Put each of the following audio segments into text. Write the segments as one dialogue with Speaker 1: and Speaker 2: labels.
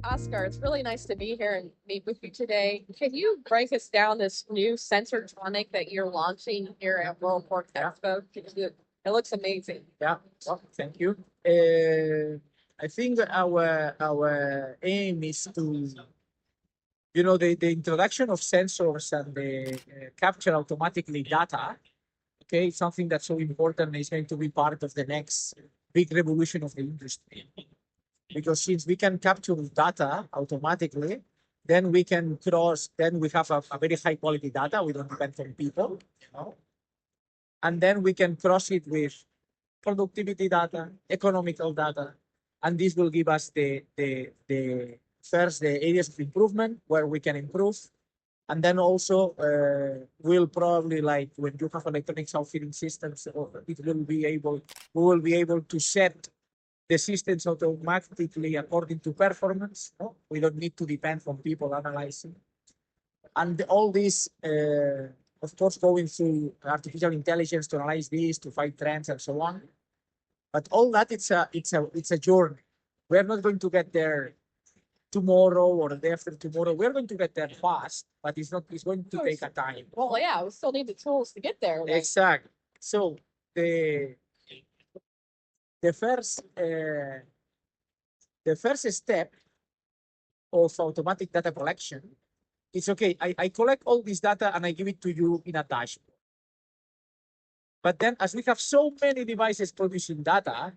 Speaker 1: Oscar, it's really nice to be here and meet with you today. Can you break us down this new Sensortronic that you're launching here at Willowport Expo? It looks amazing.
Speaker 2: Yeah, well, thank you. I think our aim is to, the introduction of sensors and the capture automatically data. Okay, something that's so important is going to be part of the next big revolution of the industry. Because since we can capture data automatically, then we can cross. Then we have a very high quality data. We don't depend on people, and then we can cross it with productivity data, economical data, and this will give us the first the areas of improvement where we can improve, and then also we'll probably, like when you have electronic self-feeding systems, we will be able to set the systems automatically according to performance. No? We don't need to depend on people analyzing, and all this. Of course, going through artificial intelligence to analyze this, to find trends, and so on. But all that it's a journey. We're not going to get there tomorrow or the day after tomorrow. We're going to get there fast, but it's going to take a time.
Speaker 1: Well, yeah, we still need the tools to get there. Right?
Speaker 2: Exactly. So the first step of automatic data collection is okay. I collect all this data and I give it to you in a dashboard. But then, as we have so many devices producing data,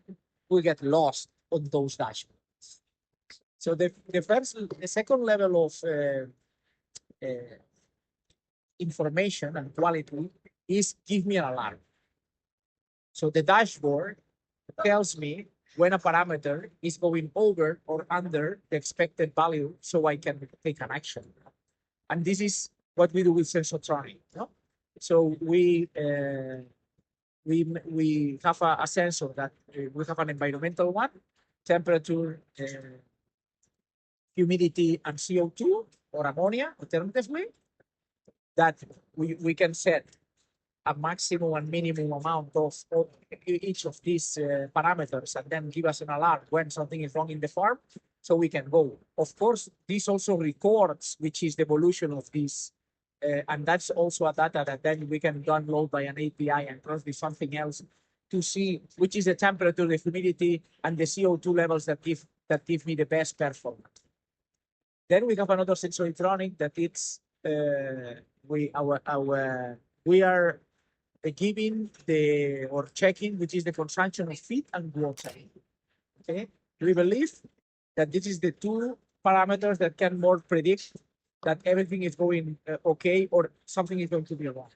Speaker 2: we get lost on those dashboards. So the second level of information and quality is give me an alarm. So the dashboard tells me when a parameter is going over or under the expected value, so I can take an action. And this is what we do with Sensortronic. No? So we have a sensor that we have an environmental one, temperature, humidity, and CO2 or ammonia, alternatively, that we can set a maximum and minimum amount of each of these parameters and then give us an alert when something is wrong in the farm so we can go. Of course, this also records which is the evolution of this. And that's also a data that then we can download by an API and cross with something else to see which is the temperature, the humidity, and the CO2 levels that give me the best performance. Then we have another Sensortronic that it's we are giving or checking which is the consumption of feed and water. Okay, we believe that this is the two parameters that can more predict that everything is going okay or something is going to be wrong.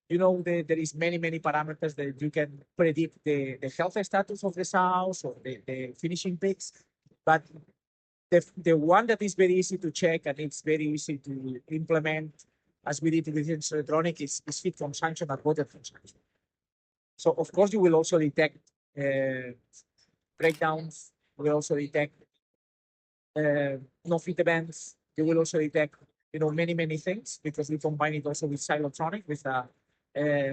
Speaker 2: There is many parameters that you can predict the health status of the sows or the finishing pigs, but the one that is very easy to check and it's very easy to implement, as we did with Sensortronic, is feed consumption and water consumption. So of course you will also detect breakdowns. You will also detect no feed events. You will also detect many things because we combine it also with Willowtronic with a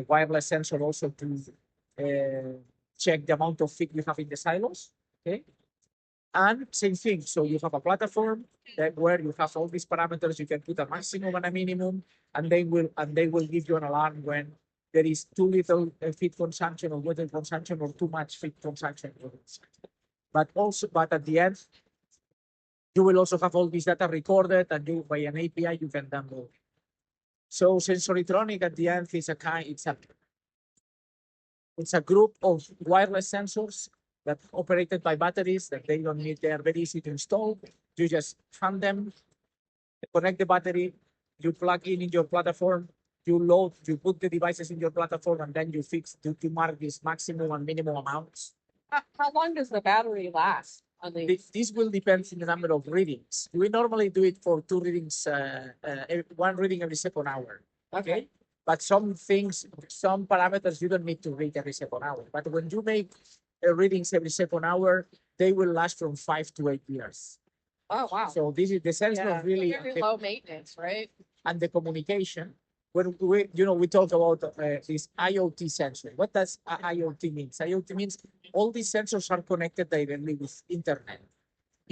Speaker 2: wireless sensor also to check the amount of feed you have in the silos. Okay. And same thing. So you have a platform where you have all these parameters. You can put a maximum and a minimum, and they will give you an alarm when there is too little feed consumption or water consumption or too much feed consumption. But at the end, you will also have all this data recorded, and by an API you can download. So Sensortronic at the end is it's a group of wireless sensors that operated by batteries that they don't need. They are very easy to install. You just hand them, connect the battery, you plug in your platform, you put the devices in your platform, and then you mark these maximum and minimum amounts.
Speaker 1: How long does the battery last?
Speaker 2: This will depend on the number of readings. We normally do it for 2 readings, one reading every second hour. Okay. But some parameters you don't need to read every second hour. But when you make readings every second hour, they will last from 5 to 8 years.
Speaker 1: Oh, wow.
Speaker 2: So this is the sense of really
Speaker 1: very low maintenance, right?
Speaker 2: And the communication. When we talk about this IoT sensor. What does IoT mean? IoT means all these sensors are connected directly with internet.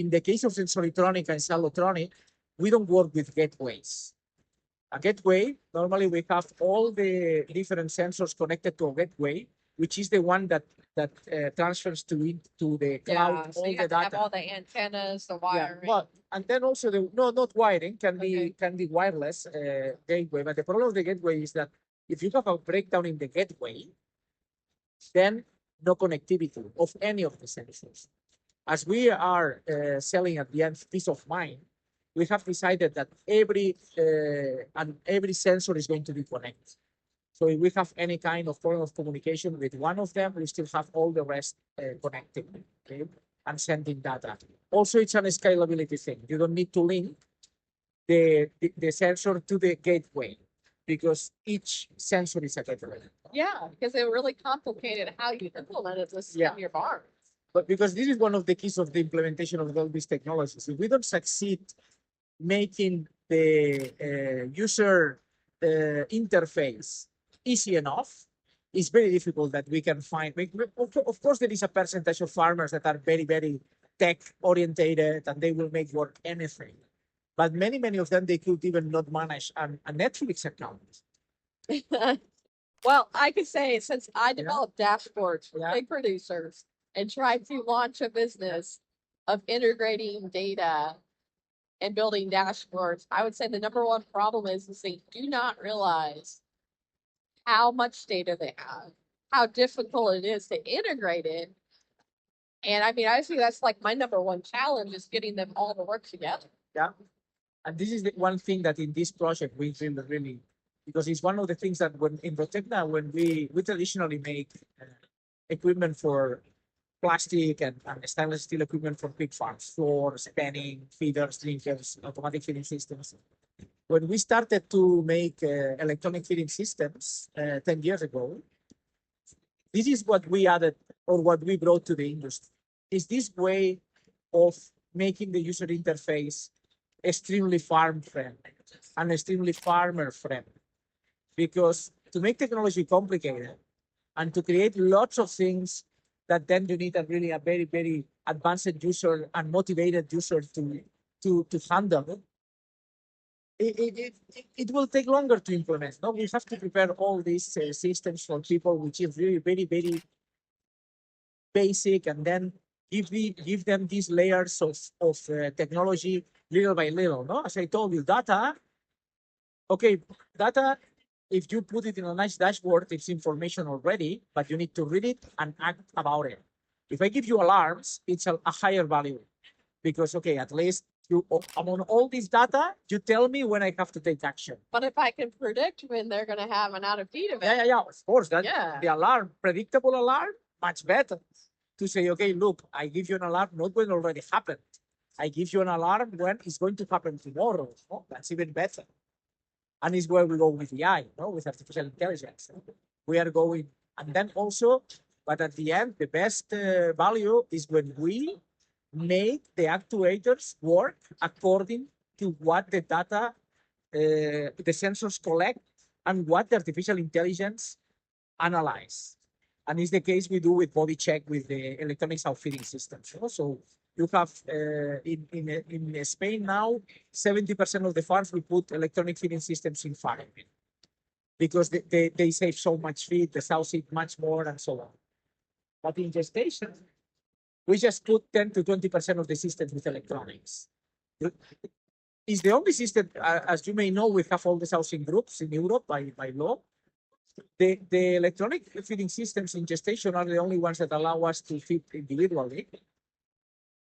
Speaker 2: in the case of Sensortronic and Allotronic, we don't work with gateways. A gateway, normally we have all the different sensors connected to a gateway, which is the one that transfers to the cloud
Speaker 1: Yeah, so
Speaker 2: all
Speaker 1: you
Speaker 2: the
Speaker 1: have to have
Speaker 2: data.
Speaker 1: all the antennas, the
Speaker 2: Yeah,
Speaker 1: wiring.
Speaker 2: well, and then also not wiring can
Speaker 1: Okay.
Speaker 2: be wireless gateway, but the problem of the gateway is that if you have a breakdown in the gateway, then no connectivity of any of the sensors. As we are selling at the end peace of mind, we have decided that every sensor is going to be connected. So if we have any kind of problem of communication with one of them, we still have all the rest connected, okay, and sending data. Also, it's an scalability thing. You don't need to link the sensor to the gateway because each sensor is a gateway.
Speaker 1: Yeah, because it really complicated how you implemented this
Speaker 2: Yeah.
Speaker 1: in your barn.
Speaker 2: But because this is one of the keys of the implementation of all these technologies, if we don't succeed making the user interface easy enough, it's very difficult that we can find. Of course, there is a percentage of farmers that are very, very tech orientated and they will make work anything. But many of them, they could even not manage a Netflix account.
Speaker 1: Well, I could say since I developed dashboards for
Speaker 2: Yeah.
Speaker 1: big producers and tried to launch a business of integrating data and building dashboards, I would say the number one problem is they do not realize how much data they have, how difficult it is to integrate it. And I mean, I think that's like my number one challenge is getting them all to work together.
Speaker 2: Yeah. And this is the one thing that in this project we really, because it's one of the things that when in Rotecna, when we traditionally make equipment for plastic and stainless steel equipment for pig farms, floors, penning, feeders, drinkers, automatic feeding systems. When we started to make electronic feeding systems 10 years ago, this is what we added or what we brought to the industry. Is this way of making the user interface extremely farm friendly and extremely farmer friendly. Because to make technology complicated and to create lots of things that then you need a very, very advanced user and motivated user to handle, it will take longer to implement. No, we have to prepare all these systems for people, which is really very, very basic, and then give them these layers of technology little by little. No, as I told you, data. Okay, data. If you put it in a nice dashboard, it's information already, but you need to read it and act about it. If I give you alarms, it's a higher value because okay, at least you among all this data, you tell me when I have to take action.
Speaker 1: But if I can predict when they're going to have an out of feed event,
Speaker 2: Yeah, of course. That
Speaker 1: Yeah.
Speaker 2: the alarm, predictable alarm, much better. To say, okay, look, I give you an alarm not when already happened. I give you an alarm when it's going to happen tomorrow. Oh, that's even better. And it's where we go with AI, no, with artificial intelligence. We are going, and then also, but at the end, the best value is when we make the actuators work according to what the data, the sensors collect and what the artificial intelligence analyze. And it's the case we do with body check with the electronic self-feeding systems. So you have in Spain now, 70% of the farms we put electronic feeding systems in farm because they save so much feed, the sows eat much more and so on. But in gestation, we just put 10 to 20% of the systems with electronics. It's the only system, as you may know, we have all the housing groups in Europe by law. The electronic feeding systems in gestation are the only ones that allow us to feed individually.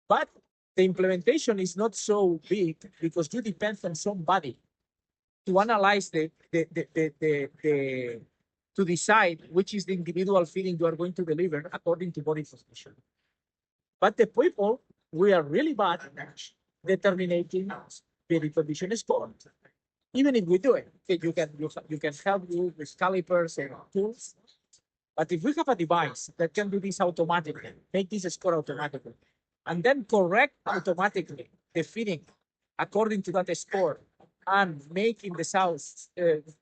Speaker 2: But the implementation is not so big because you depend on somebody to analyze to decide which is the individual feeding you are going to deliver according to body position. But the people, we are really bad at determining the condition score. Even if we do it, you can help you with calipers and tools. But if we have a device that can do this automatically, make this score automatically, and then correct automatically the feeding according to that score, and making the sows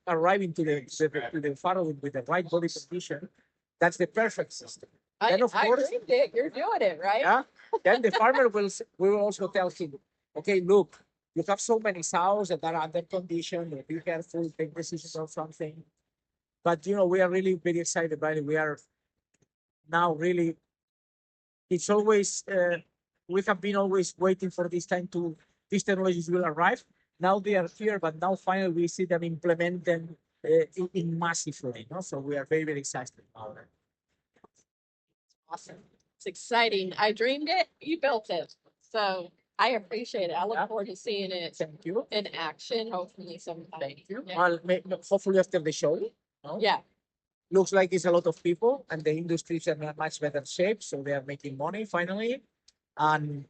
Speaker 2: arriving to the farrow with the right body condition, that's the perfect system.
Speaker 1: I agree, Dick. You're doing it, right?
Speaker 2: Yeah. then the farmer will also tell him, okay, look, you have so many sows that are under condition. Be careful, take decisions on something. But we are really very excited by it. We are now really. It's always we have been always waiting for this time to these technologies will arrive. Now they are here, but now finally we see them implement them in massively. So we are very excited about it.
Speaker 1: Awesome. It's exciting. I dreamed it, you built it. So I appreciate it. I look forward to seeing it
Speaker 2: Thank you.
Speaker 1: in action, hopefully sometime.
Speaker 2: Thank you.
Speaker 1: Yeah.
Speaker 2: Well, hopefully after the show.
Speaker 1: Yeah.
Speaker 2: Looks like it's a lot of people, and the industry is in a much better shape, so they are making money finally. And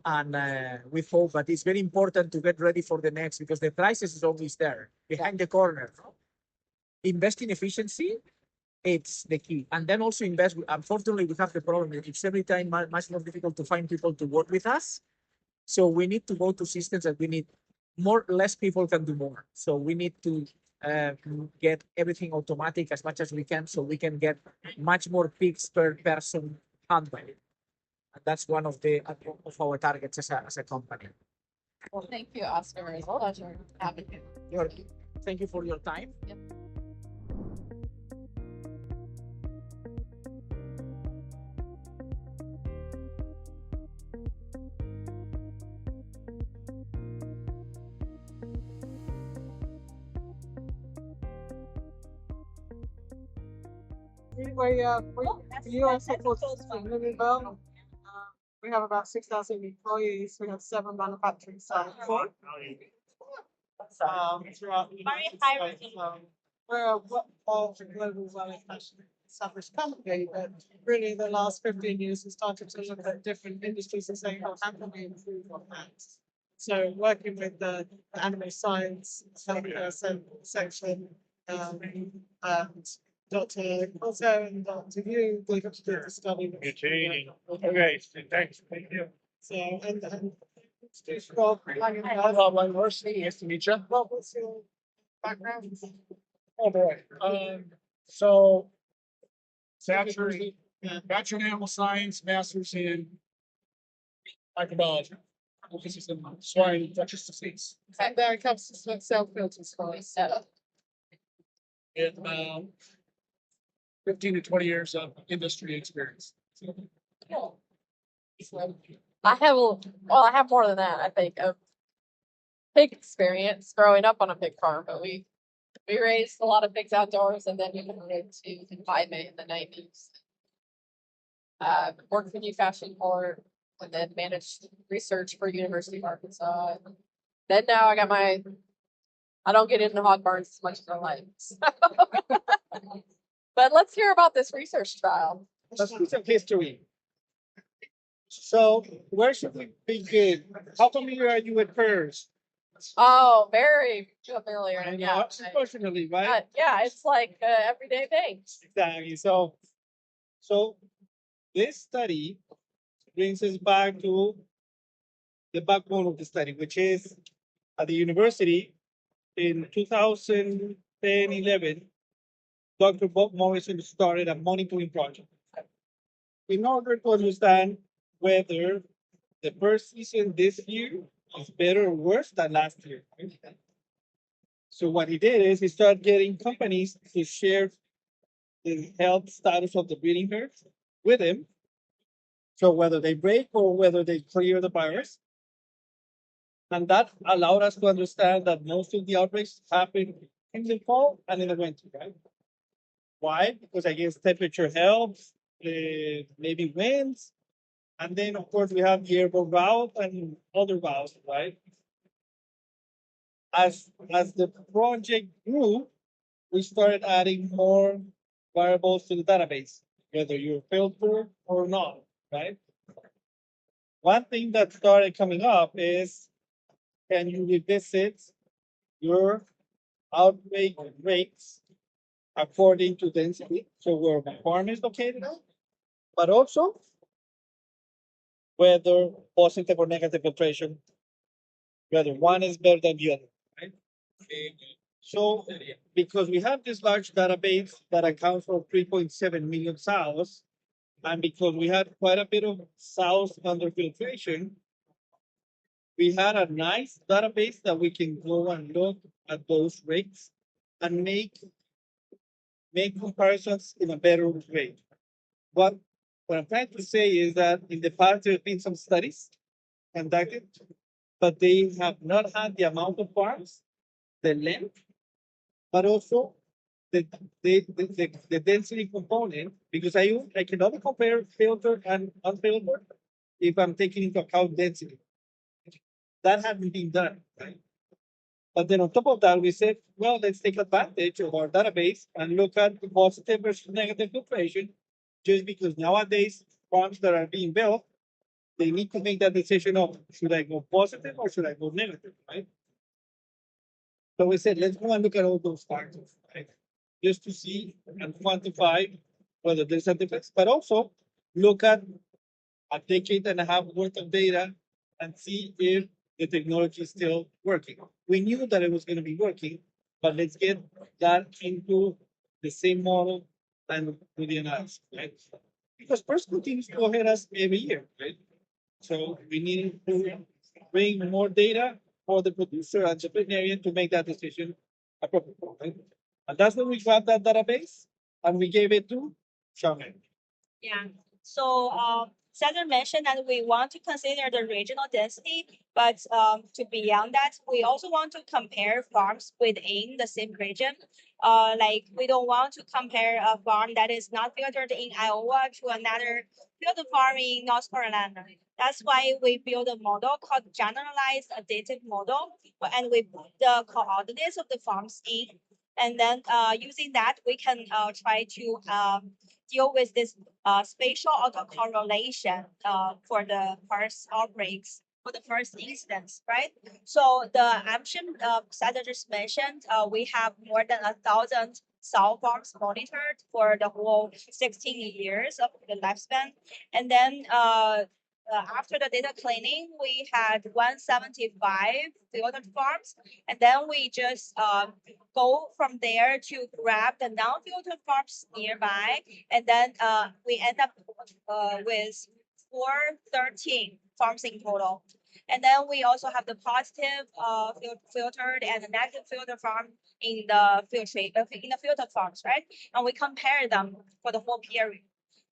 Speaker 2: we hope, but it's very important to get ready for the next because the crisis is always there behind the corner. Invest in efficiency, it's the key, and then also invest. Unfortunately, we have the problem that it's every time much more difficult to find people to work with us. So we need to go to systems that we need less people can do more. So we need to get everything automatic as much as we can, so we can get much more pigs per person handled. And that's one of our targets as a company.
Speaker 1: Well, thank you, Oscar. It's a pleasure having you.
Speaker 2: Thank you for your time.
Speaker 1: Yep.
Speaker 3: We also focus on Louisville. We have about 6,000 employees. We have 7 manufacturing sites throughout the United States. We're a global well-established company, but really the last 15 years we started to look at different industries and say, how can we improve on that? So working with the animal science section and Dr. Coulter and Dr. Yu, they got to do the study.
Speaker 4: Okay, thanks. Thank you.
Speaker 3: So, and Rob,
Speaker 4: Nice to meet you.
Speaker 3: Rob, what's your background?
Speaker 4: Oh, boy. So, bachelor's in animal science, master's in microbiology. This is in swine infectious disease.
Speaker 3: And there comes to cell filters for us.
Speaker 4: And 15 to 20 years of industry experience.
Speaker 1: I have more than that, I think, of pig experience growing up on a pig farm, but we raised a lot of pigs outdoors and then we moved to confinement in the 90s. Worked for New Fashion Court and then managed research for University of Arkansas. Then now I don't get into hog barns as much as I like. But let's hear about this research trial.
Speaker 5: Let's do some history. So, where should we begin? How familiar are you with PERS?
Speaker 1: Oh, very familiar.
Speaker 5: I know,
Speaker 1: Yeah,
Speaker 5: unfortunately, right?
Speaker 1: yeah, it's like everyday thing.
Speaker 5: Exactly. So this study brings us back to the backbone of the study, which is at the university in 2010-11. Dr. Bob Morrison started a monitoring project in order to understand whether the first season this year is better or worse than last year. So what he did is he started getting companies to share the health status of the breeding herds with him. So whether they break or whether they clear the virus. And that allowed us to understand that most of the outbreaks happen in the fall and in the winter, right? Why? Because I guess temperature helps, maybe winds, and then of course we have the airborne route and other routes, right? As the project grew, we started adding more variables to the database, whether you're filtered or not, right? One thing that started coming up is, can you revisit your outbreak rates according to density, so where my farm is located, but also whether positive or negative filtration, whether one is better than the other, right? So because we have this large database that accounts for 3.7 million sows, And because we had quite a bit of sows under filtration, we had a nice database that we can go and look at those rates and make comparisons in a better way. What I'm trying to say is that in the past there's been some studies conducted, but they have not had the amount of farms, the length, but also the density component, because I can only compare filtered and unfiltered if I'm taking into account density. That hasn't been done, right? But then on top of that, we said, well, let's take advantage of our database and look at the positive versus negative filtration, just because nowadays farms that are being built, they need to make that decision of should I go positive or should I go negative, right? So we said, let's go and look at all those factors, right? Just to see and quantify whether there's a difference, but also look at a decade and a half worth of data and see if the technology is still working. We knew that it was going to be working, but let's get that into the same model and do the analysis, right? Because first continues to go ahead us every year, right? So we need to bring more data for the producer and the veterinarian to make that decision appropriately. Right? And that's when we grabbed that database and we gave it to Charmaine.
Speaker 6: Yeah. So Sandra mentioned that we want to consider the regional density, but to beyond that, we also want to compare farms within the same region. Like we don't want to compare a farm that is not filtered in Iowa to another filtered farm in North Carolina. That's why we build a model called generalized additive model, and we put the coordinates of the farms in. And then using that, we can try to deal with this spatial autocorrelation for the first outbreaks for the first instance, right? So the Amsham Sandra just mentioned, we have more than 1,000 sow farms monitored for the whole 16 years of the lifespan. And then after the data cleaning, we had 175 filtered farms. And then we just go from there to grab the non-filtered farms nearby. And then we end up with 413 farms in total. And then we also have the positive filtered and the negative filter farm in the filtered farms, right? And we compare them for the whole period.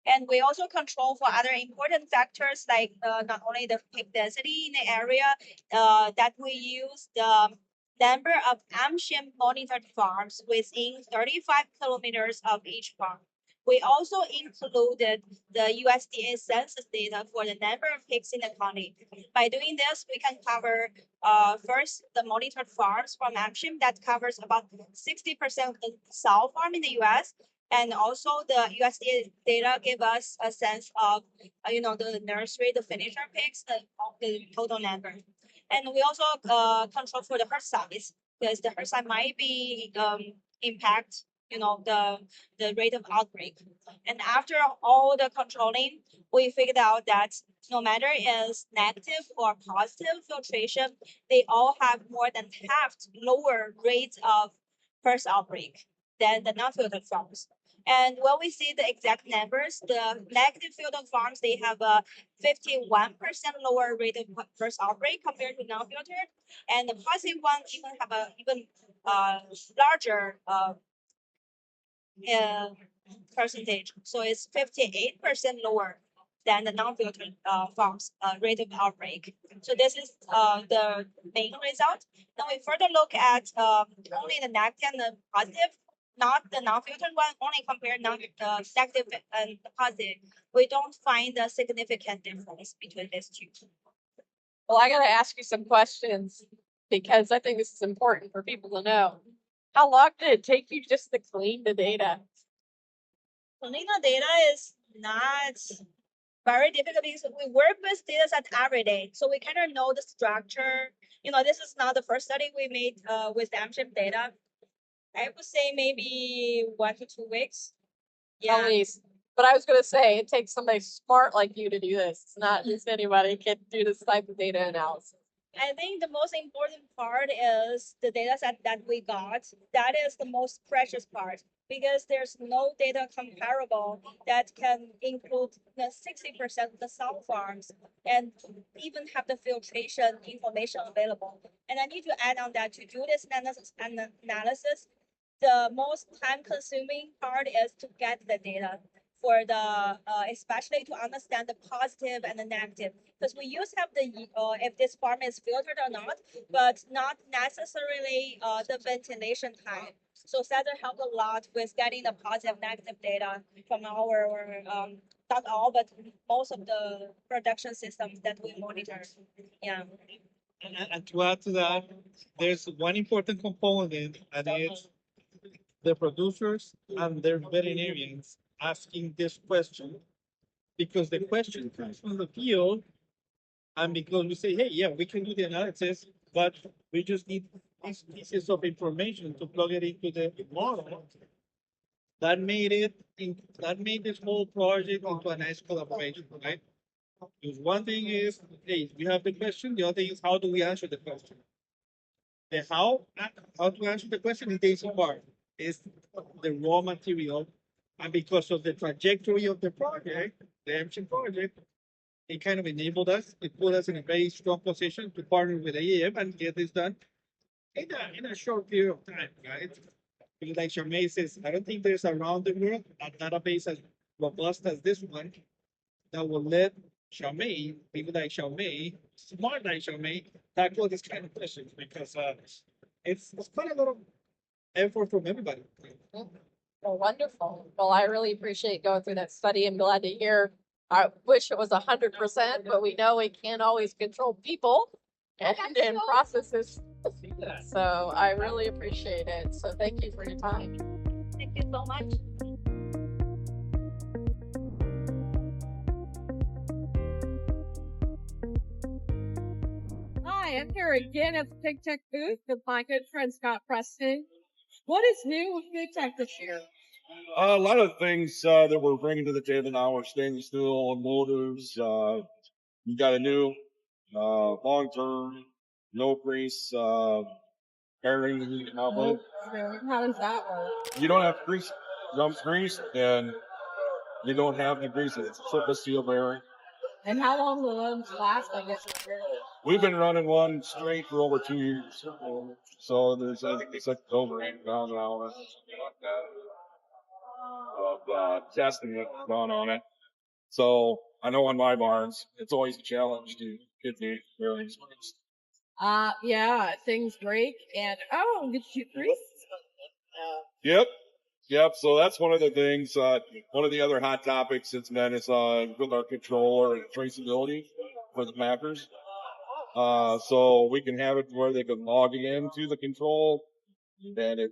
Speaker 6: And we also control for other important factors like not only the pig density in the area, that we use the number of AmShim monitored farms within 35 kilometers of each farm. We also included the USDA census data for the number of pigs in the county. By doing this, we can cover first the monitored farms from AmShim that covers about 60% of the sow farm in the US, and also the USDA data give us a sense of, the nursery, the finisher pigs, the total number. And we also control for the herd size, because the herd size might be impact, the rate of outbreak. And after all the controlling, we figured out that no matter is negative or positive filtration, they all have more than half lower rates of first outbreak than the non-filtered farms. And when we see the exact numbers, the negative filtered farms, they have a 51% lower rate of first outbreak compared to non-filtered. And the positive one even have a even larger percentage. So it's 58% lower than the non-filtered farms rate of outbreak. So this is the main result. Now we further look at only the negative and the positive, not the non-filtered one, only compare negative and the positive. We don't find a significant difference between these two.
Speaker 1: Well, I got to ask you some questions because I think this is important for people to know. How long did it take you just to clean the data?
Speaker 6: Cleaning the data is not very difficult because we work with data set every day. So we kind of know the structure. This is not the first study we made with Amship data. I would say maybe 1 to 2 weeks.
Speaker 1: At least. But I was going to say, it takes somebody smart like you to do this. It's not just anybody can do this type of data analysis.
Speaker 6: I think the most important part is the data set that we got. That is the most precious part because there's no data comparable that can include the 60% of the sow farms and even have the filtration information available. And I need to add on that to do this analysis, the most time consuming part is to get the data for the especially to understand the positive and the negative, because we used to have the if this farm is filtered or not, but not necessarily the ventilation time. So Cesar helped a lot with getting the positive negative data from our not all but most of the production systems that we monitor. Yeah.
Speaker 5: And to add to that, there's one important component, and it's the producers and their veterinarians asking this question because the question comes from the field, and because we say, hey, yeah, we can do the analysis, but we just need these pieces of information to plug it into the model. That made this whole project into a nice collaboration, right? Because one thing is, hey, we have the question. The other thing is, how do we answer the question? The how to answer the question is the easy part. Is the raw material, and because of the trajectory of the project, the MChin project, it kind of enabled us. It put us in a very strong position to partner with AEM and get this done in a short period of time, right? Because like Charmaine says, I don't think there's around the world a database as robust as this one that will let Charmaine, people like Charmaine, smart like Charmaine, tackle this kind of questions because it's quite a lot of effort from everybody.
Speaker 1: Well, wonderful. Well, I really appreciate going through that study. I'm glad to hear. I wish it was 100%, but we know we can't always control people and processes. So I really appreciate it. So thank you for your time.
Speaker 6: Thank you so much.
Speaker 7: Hi, I'm here again at the agtech booth with my good friend Scott Preston. What is new with agtech this year?
Speaker 8: A lot of things that we're bringing to the table now are stainless steel motors. We got a new long-term, no grease bearing outlet.
Speaker 7: How does that work?
Speaker 8: You don't have to grease, dumps grease, and you don't have to grease it. It's a simple steel bearing.
Speaker 7: And how long will those last? I guess.
Speaker 8: We've been running one straight for over 2 years. So there's it's like over 8,000 hours of testing that's gone on it. So I know on my barns, it's always a challenge to get the bearings greased.
Speaker 7: Yeah, things break and did you grease?
Speaker 8: Yep. Yep. So that's one of the things, one of the other hot topics that's been is, with our controller and traceability for the mappers. So we can have it where they can log in to the control and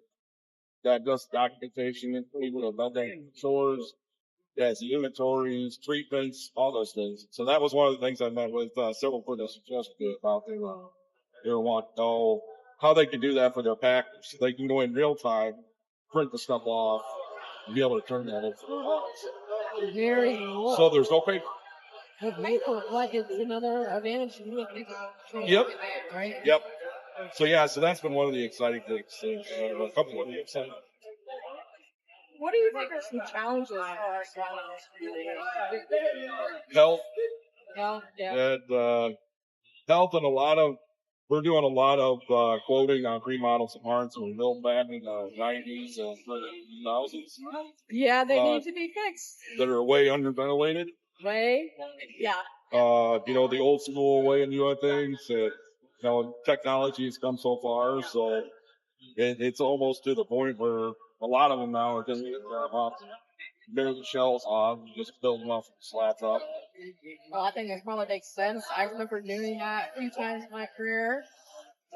Speaker 8: that does documentation and people about that controllers. Yes, inventories, treatments, all those things. So that was one of the things I met with several for the suggested about they want to know how they can do that for their packers. They can go in real time, print the stuff off, and be able to turn that in.
Speaker 7: Very cool.
Speaker 8: So there's no paper.
Speaker 7: What is another advantage?
Speaker 8: Yep.
Speaker 7: Right.
Speaker 8: Yep. So yeah, so that's been one of the exciting things. A couple of the exciting.
Speaker 7: What do you think are some challenges for our
Speaker 8: Health.
Speaker 7: Yeah.
Speaker 8: And health and we're doing a lot of quoting on remodels of barns that were built back in the 90s and 2000s.
Speaker 7: Yeah, they need to be fixed.
Speaker 8: That are way underventilated.
Speaker 7: Way? Yeah.
Speaker 8: The old school way of doing things. Technology has come so far, so it's almost to the point where a lot of them now are just build the shells off, just build them off from slats up.
Speaker 7: Well, I think it probably makes sense. I remember doing that a few times in my career.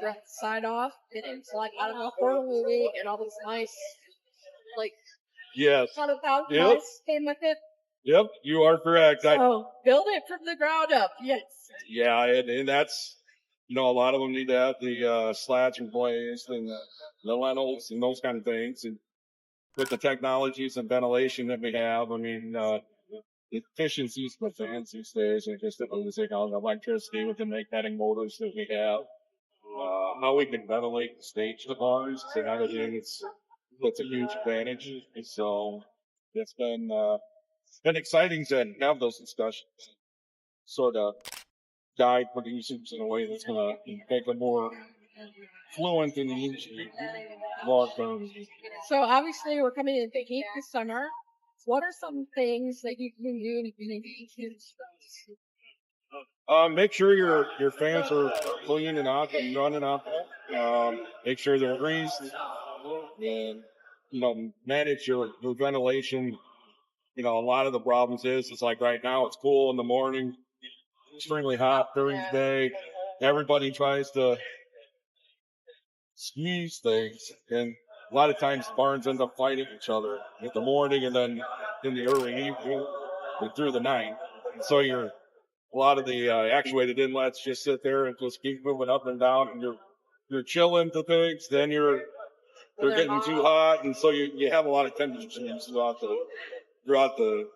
Speaker 7: Drop the side off, and it's like out of a horror movie, and all these nice,
Speaker 8: yes,
Speaker 7: nice came with it.
Speaker 8: Yep, you are correct.
Speaker 7: So build it from the ground up. Yes.
Speaker 8: Yeah, and that's a lot of them need to have the slats replaced and the lintels and those kind of things. And with the technologies and ventilation that we have, I mean, efficiencies with fans these days and just losing all the electricity with the magnetic motors that we have. How we can ventilate and stage the bars is another thing. That's a huge advantage. And so it's been exciting to have those discussions, sort of guide producers in a way that's going to make them more fluent in the industry long term.
Speaker 7: So obviously we're coming into heat this summer. What are some things that you can do to mitigate heat stress?
Speaker 8: Make sure your fans are clean and up and running up. Make sure they're greased, and manage your ventilation. A lot of the problems is like right now it's cool in the morning, extremely hot during the day. Everybody tries to squeeze things, and a lot of times barns end up fighting each other in the morning and then in the early evening and through the night. And so a lot of the actuated inlets just sit there and just keep moving up and down, and you're chilling to things. Then they're getting too hot, and so you have a lot of temperature changes throughout the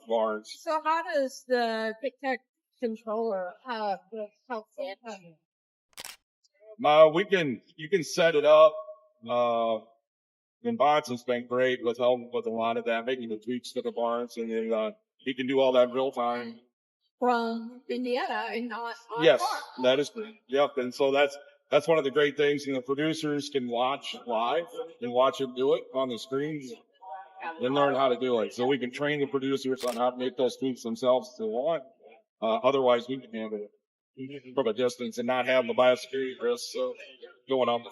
Speaker 8: barns.
Speaker 7: So how does the Big Tech controller help Santa?
Speaker 8: You can set it up. And Bonson's been great with helping with a lot of that, making the tweaks to the barns, and then he can do all that real time.
Speaker 7: From Indiana and not on
Speaker 8: Yes,
Speaker 7: farm.
Speaker 8: that is great. Yep, and so that's one of the great things. The producers can watch live and watch him do it on the screens and learn how to do it. So we can train the producers on how to make those tweaks themselves if they want. Otherwise, we can handle it from a distance and not have the biosecurity risks going on.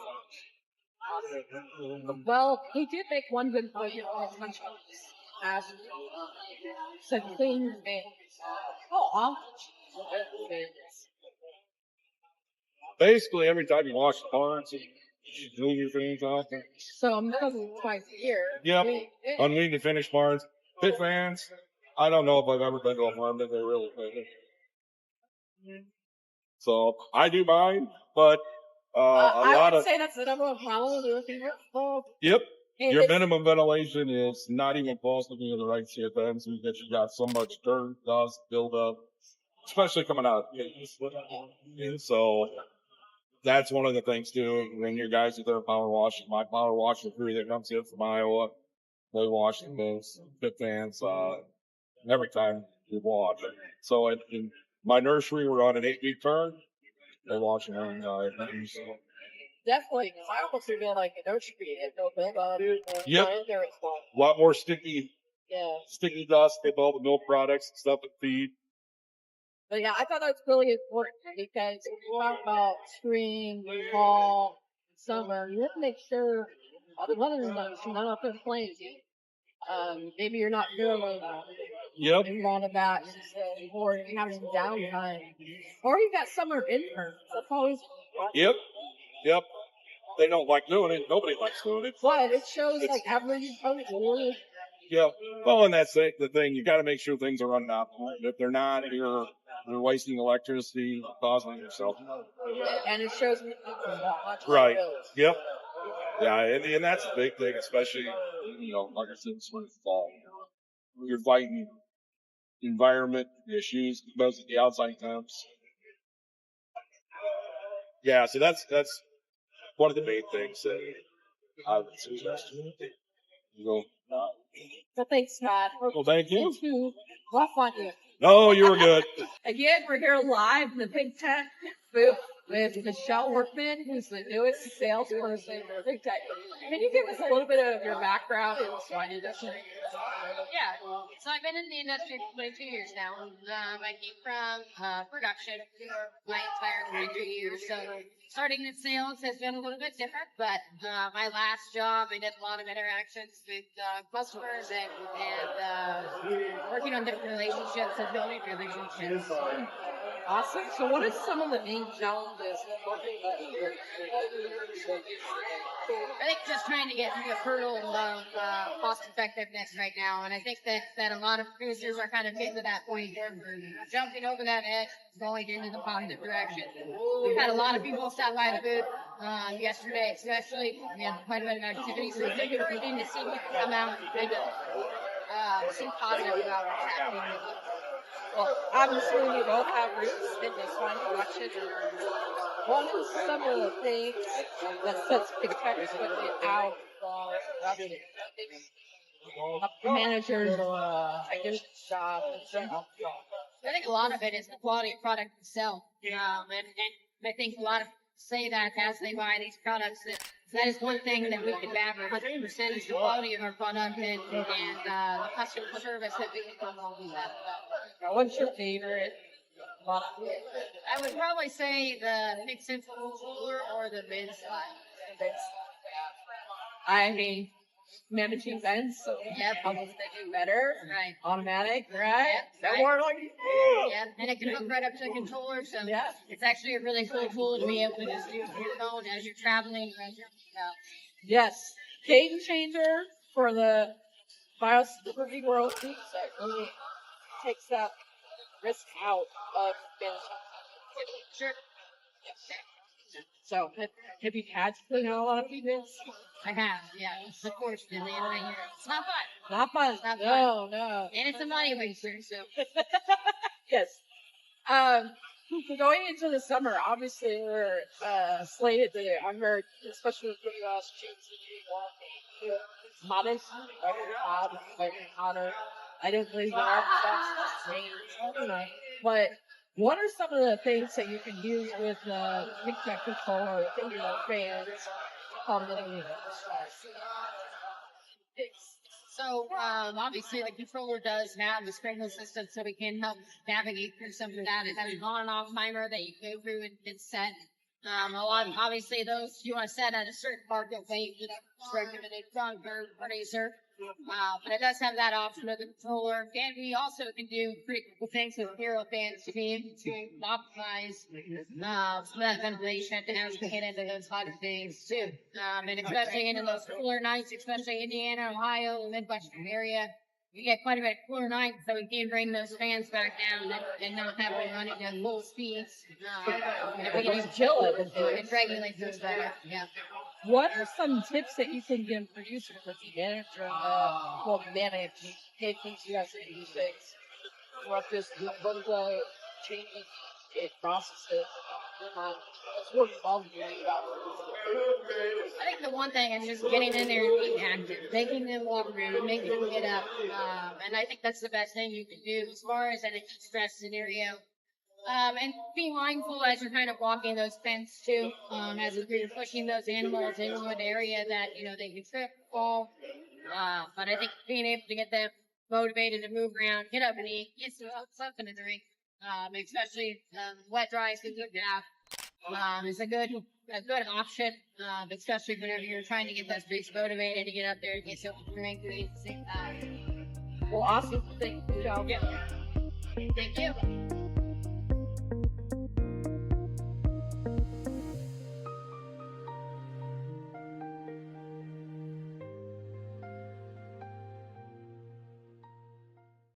Speaker 7: Well, he did make one good point as so clean things. Oh,
Speaker 8: Basically, every time you wash the barns, you clean your things off.
Speaker 7: So minimum twice a year.
Speaker 8: Yep. On lean to finish barns. Pit fans, I don't know if I've ever been to a farm that they really clean. So I do mine, but
Speaker 7: I would say that's the number one problem with your
Speaker 8: Yep. Your minimum ventilation is not even close to being the right CFMs because you got so much dirt, dust, buildup, especially coming out. And so that's one of the things too. When your guys are there power washing, my power washing crew that comes in from Iowa, they wash those pit fans every time we wash. So in my nursery, we're on an 8-week turn. They wash them every night.
Speaker 7: Definitely, because I almost feel like a nursery and no build-up.
Speaker 8: Yep. A lot more sticky dust with all the milk products and stuff that feed.
Speaker 7: But yeah, I thought that was really important because when you talk about spring, fall, summer, you have to make sure the weather's not up in flames. Maybe you're not doing a lot of that, or you have some downtime, or you got summer interns. That's always
Speaker 8: Yep. They don't like doing it. Nobody likes doing it.
Speaker 7: But it shows like every
Speaker 8: Yeah. Well, and that's the thing. You got to make sure things are running optimal. If they're not, you're wasting electricity, causing yourself.
Speaker 7: And it shows me
Speaker 8: right. Yep. Yeah, and that's a big thing, especially like I said, spring fall. You're fighting environment issues because of the outside temps. Yeah, so that's one of the main things that I would suggest.
Speaker 7: Well, thanks, Matt.
Speaker 8: Well, thank you.
Speaker 7: Well, fun you.
Speaker 8: No, you were good.
Speaker 7: Again, we're here live in the Big Tech booth with Michelle Workman, who's the newest salesperson for Big Tech. Can you give us a little bit of your background in the swine industry?
Speaker 9: Yeah, so I've been in the industry for 22 years now. I came from production my entire 22 years. So starting in sales has been a little bit different, but my last job, I did a lot of interactions with customers and working on different relationships and building relationships.
Speaker 7: Awesome. So what are some of the main challenges?
Speaker 9: I think just trying to get through the hurdle of cost effectiveness right now. And I think that a lot of producers are kind of getting to that point where they're jumping over that edge, going into the positive direction. We've had a lot of people stop by the booth yesterday, especially. We had quite a bit of activity, so it's interesting to see people come out and
Speaker 7: some positive about what's happening. Well, obviously, we both have roots in the swine production. What are some of the things that sets big techs without managers I do shop and stuff?
Speaker 9: I think a lot of it is the quality of product itself. And I think a lot of say that as they buy these products, that is one thing that we can back 100% is the quality of our product and the customer service that we can come along with that.
Speaker 7: What's your favorite?
Speaker 9: I would probably say the mix and controller or the mid slide.
Speaker 7: I mean, managing vents, so
Speaker 9: Yep.
Speaker 7: almost they do better.
Speaker 9: Right.
Speaker 7: Automatic, right?
Speaker 9: Yep,
Speaker 7: That
Speaker 9: right.
Speaker 7: more like
Speaker 9: Yeah, and it can hook right up to the controller, so
Speaker 7: Yeah.
Speaker 9: it's actually a really cool tool to be able to just use your phone as you're traveling. As you're,
Speaker 7: Yes. Game changer for the biosecurity world. It really takes that risk out of managing.
Speaker 9: Sure.
Speaker 7: So, have you had to clean out a lot of people?
Speaker 9: I have, yeah. Unfortunately, right here. It's not fun.
Speaker 7: Not fun.
Speaker 9: Not fun.
Speaker 7: No, no.
Speaker 9: And it's a money waster, so.
Speaker 7: Yes. Going into the summer, obviously we're slated to. I heard, especially with the U.S. changing hottest, hotter. I don't believe that. I don't know. But what are some of the things that you can use with the mix-up controller, fans,
Speaker 9: So, obviously, the controller does have the sprinkler system, so we can help navigate through some of that. It has an on and off timer that you go through and set. Obviously, those you want to set at a certain market weight, recommended front or razor. But it does have that option of the controller. And we also can do pretty cool things with hero fans to optimize some of that ventilation as we get into those hotter days too. And especially into those cooler nights, especially Indiana, Ohio, the Midwestern area. We get quite a bit cooler nights, so we can bring those fans back down and not have them running at full speeds. And we can just chill it and regulate those better. Yeah.
Speaker 7: What are some tips that you can give producers as a manager will manage things you guys to do things? What just what are the changes in processes? What's more involved in about
Speaker 9: I think the one thing is just getting in there and being active, making them walk around, making them get up. And I think that's the best thing you can do as far as in a stress scenario. And be mindful as you're kind of walking those fence too, as you're pushing those animals into an area that, they can trip, fall. But I think being able to get them motivated to move around, get up and eat, get something to drink, especially wet dry season is a good option, especially whenever you're trying to get those beasts motivated to get up there and get something to drink at the same time.
Speaker 7: well, awesome. Thank you, Joe.
Speaker 9: Thank you.